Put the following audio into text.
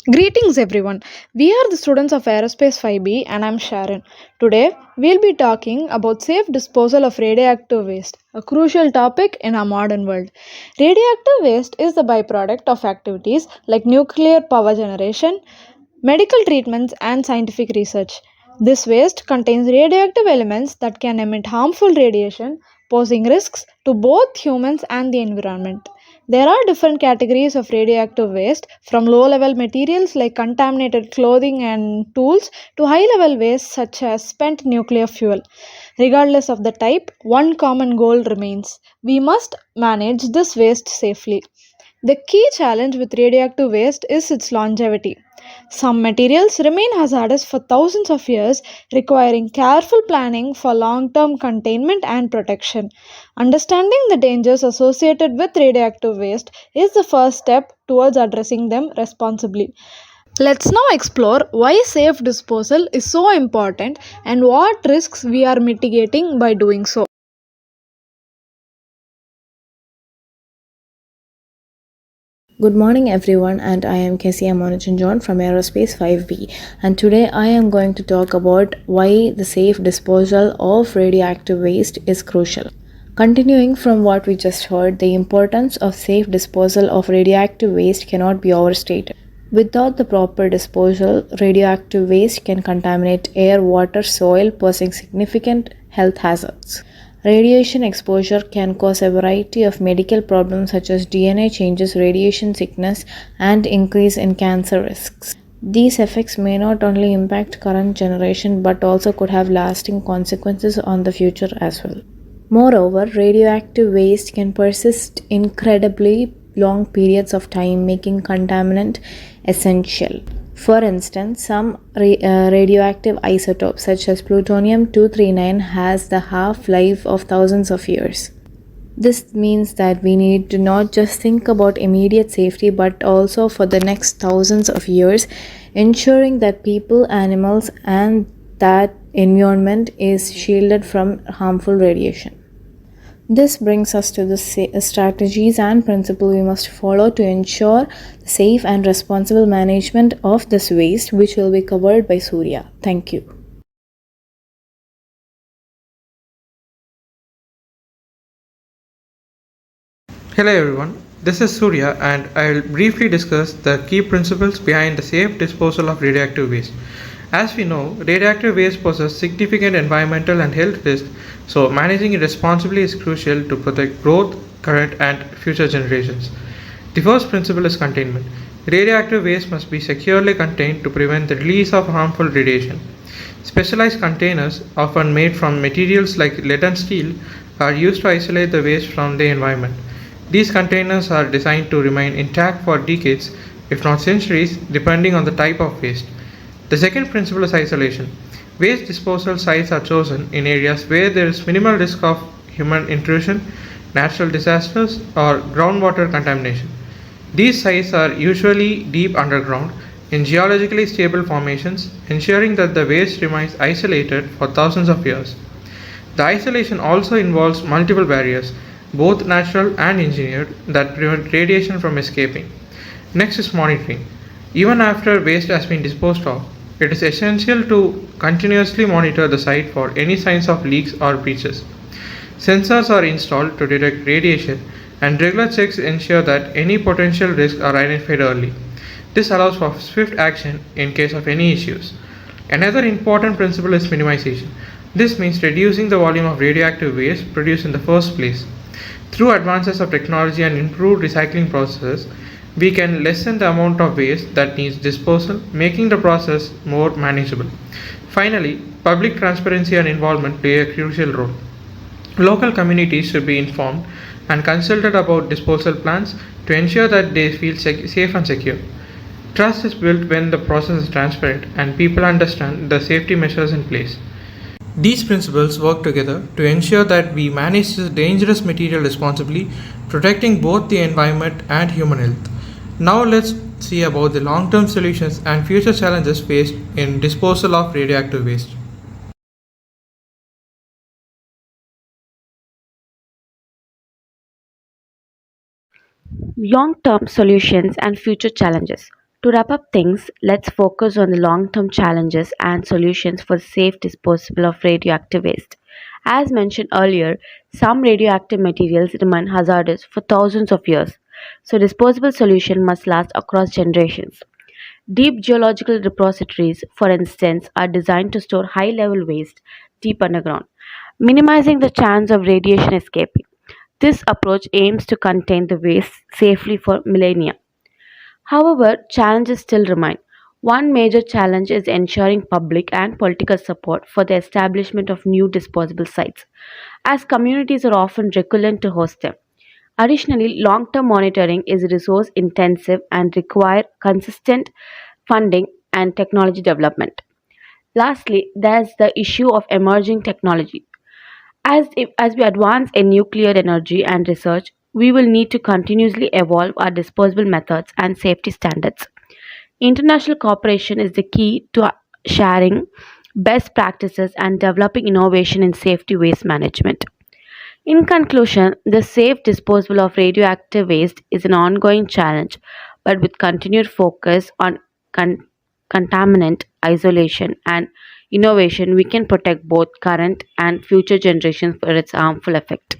Greetings everyone. We are the students of Aerospace 5B and I'm Sharon. Today we'll be talking about safe disposal of radioactive waste, a crucial topic in our modern world. Radioactive waste is the byproduct of activities like nuclear power generation, medical treatments and scientific research. This waste contains radioactive elements that can emit harmful radiation, posing risks to both humans and the environment. There are different categories of radioactive waste, from low level materials like contaminated clothing and tools to high level waste such as spent nuclear fuel. Regardless of the type, one common goal remains: we must manage this waste safely. The key challenge with radioactive waste is its longevity. Some materials remain hazardous for thousands of years, requiring careful planning for long term containment and protection. Understanding the dangers associated with radioactive waste is the first step towards addressing them responsibly. Let's now explore why safe disposal is so important and what risks we are mitigating by doing so. Good morning, everyone, and I am Kessia Monachan John from Aerospace 5B. And today I am going to talk about why the safe disposal of radioactive waste is crucial. Continuing from what we just heard, the importance of safe disposal of radioactive waste cannot be overstated. Without the proper disposal, radioactive waste can contaminate air, water, soil, posing significant health hazards. Radiation exposure can cause a variety of medical problems such as DNA changes, radiation sickness, and increase in cancer risks. These effects may not only impact current generation but also could have lasting consequences on the future as well. Moreover, radioactive waste can persist incredibly long periods of time, making contaminant essential. For instance, some radioactive isotopes such as plutonium 239 has the half-life of thousands of years. This means that we need to not just think about immediate safety but also for the next thousands of years, ensuring that people, animals, and that environment is shielded from harmful radiation. This brings us to the strategies and principles we must follow to ensure the safe and responsible management of this waste, which will be covered by Surya. Thank you. Hello everyone, this is Surya and I will briefly discuss the key principles behind the safe disposal of radioactive waste. As we know, radioactive waste poses significant environmental and health risks, so managing it responsibly is crucial to protect both current and future generations. The first principle is containment. Radioactive waste must be securely contained to prevent the release of harmful radiation. Specialized containers, often made from materials like lead and steel, are used to isolate the waste from the environment. These containers are designed to remain intact for decades, if not centuries, depending on the type of waste. The second principle is isolation. Waste disposal sites are chosen in areas where there is minimal risk of human intrusion, natural disasters, or groundwater contamination. These sites are usually deep underground in geologically stable formations, ensuring that the waste remains isolated for thousands of years. The isolation also involves multiple barriers, both natural and engineered, that prevent radiation from escaping. Next is monitoring. Even after waste has been disposed of, it is essential to continuously monitor the site for any signs of leaks or breaches. Sensors are installed to detect radiation, and regular checks ensure that any potential risks are identified early. This allows for swift action in case of any issues. Another important principle is minimization. This means reducing the volume of radioactive waste produced in the first place. Through advances of technology and improved recycling processes, we can lessen the amount of waste that needs disposal, making the process more manageable. Finally, public transparency and involvement play a crucial role. Local communities should be informed and consulted about disposal plans to ensure that they feel safe and secure. Trust is built when the process is transparent and people understand the safety measures in place. These principles work together to ensure that we manage this dangerous material responsibly, protecting both the environment and human health. Now let's see about the long-term solutions and future challenges faced in disposal of radioactive waste. Long term solutions and future challenges. To wrap up things, let's focus on the long term challenges and solutions for safe disposal of radioactive waste. As mentioned earlier, some radioactive materials remain hazardous for thousands of years, so disposable solution must last across generations. Deep geological repositories, for instance, are designed to store high level waste deep underground, minimizing the chance of radiation escaping. This approach aims to contain the waste safely for millennia. However, challenges still remain. One major challenge is ensuring public and political support for the establishment of new disposable sites, as communities are often reluctant to host them. Additionally, long term monitoring is resource intensive and require consistent funding and technology development. Lastly, there's the issue of emerging technology. As we advance in nuclear energy and research, we will need to continuously evolve our disposable methods and safety standards. International cooperation is the key to sharing best practices and developing innovation in safety waste management. In conclusion, the safe disposal of radioactive waste is an ongoing challenge, but with continued focus on con- contaminant isolation and innovation, we can protect both current and future generations for its harmful effect.